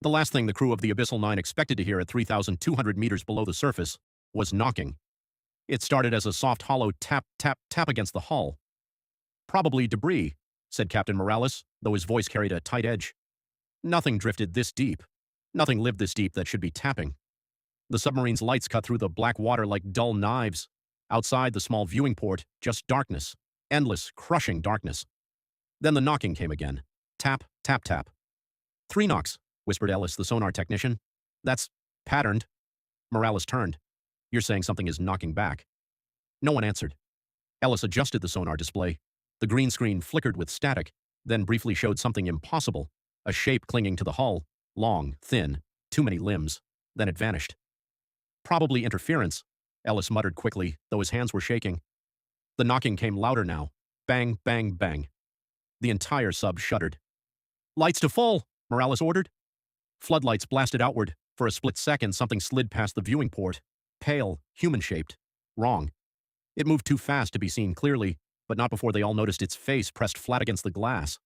The last thing the crew of the Abyssal 9 expected to hear at 3,200 meters below the surface was knocking. It started as a soft, hollow tap, tap, tap against the hull. "Probably debris," said Captain Morales, though his voice carried a tight edge. "Nothing drifted this deep. Nothing lived this deep that should be tapping." The submarine's lights cut through the black water like dull knives. Outside the small viewing port, just darkness. Endless, crushing darkness. Then the knocking came again. Tap, tap, tap. "Three knocks," whispered Ellis, the sonar technician. "That's patterned." Morales turned. "You're saying something is knocking back." No one answered. Ellis adjusted the sonar display. The green screen flickered with static, then briefly showed something impossible, a shape clinging to the hull, long, thin, too many limbs. Then it vanished. "Probably interference," Ellis muttered quickly, though his hands were shaking. The knocking came louder now. Bang, bang, bang. The entire sub shuddered. "Lights to full," Morales ordered. Floodlights blasted outward. For a split second, something slid past the viewing port. Pale, human-shaped. Wrong. It moved too fast to be seen clearly, but not before they all noticed its face pressed flat against the glass.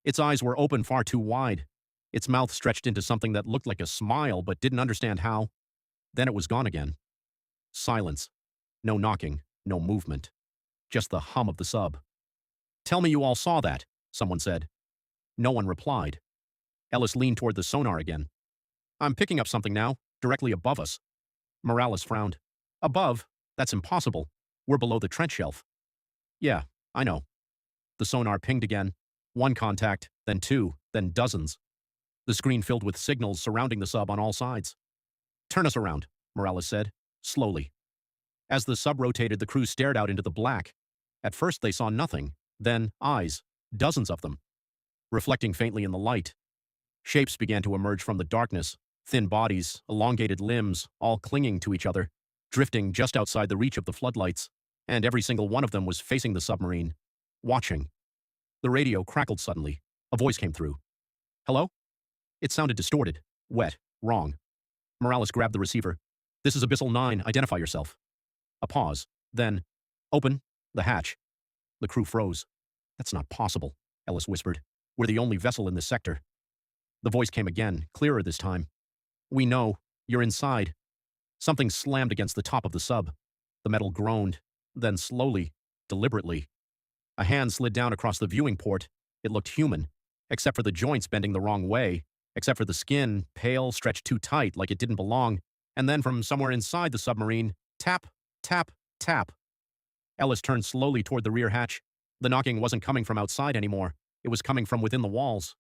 Its eyes were open far too wide. Its mouth stretched into something that looked like a smile, but didn't understand how. Then it was gone again. Silence. No knocking, no movement. Just the hum of the sub. "Tell me you all saw that," someone said. No one replied. Ellis leaned toward the sonar again. "I'm picking up something now, directly above us." Morales frowned. "Above? That's impossible. We're below the trench shelf." "Yeah, I know." The sonar pinged again. One contact, then two, then dozens. The screen filled with signals surrounding the sub on all sides. "Turn us around," Morales said, slowly. As the sub rotated, the crew stared out into the black. At first they saw nothing, then eyes, dozens of them, reflecting faintly in the light. Shapes began to emerge from the darkness, thin bodies, elongated limbs, all clinging to each other, drifting just outside the reach of the floodlights, and every single one of them was facing the submarine, watching. The radio crackled suddenly. A voice came through. "Hello?" It sounded distorted, wet, wrong. Morales grabbed the receiver. "This is Abyssal 9, identify yourself." A pause. Then, "Open the hatch." The crew froze. "That's not possible," Ellis whispered. "We're the only vessel in this sector." The voice came again, clearer this time. "We know. You're inside." Something slammed against the top of the sub. The metal groaned. Then slowly, deliberately, a hand slid down across the viewing port. It looked human, except for the joints bending the wrong way, except for the skin, pale, stretched too tight like it didn't belong, and then from somewhere inside the submarine, tap, tap, tap. Ellis turned slowly toward the rear hatch. The knocking wasn't coming from outside anymore. It was coming from within the walls.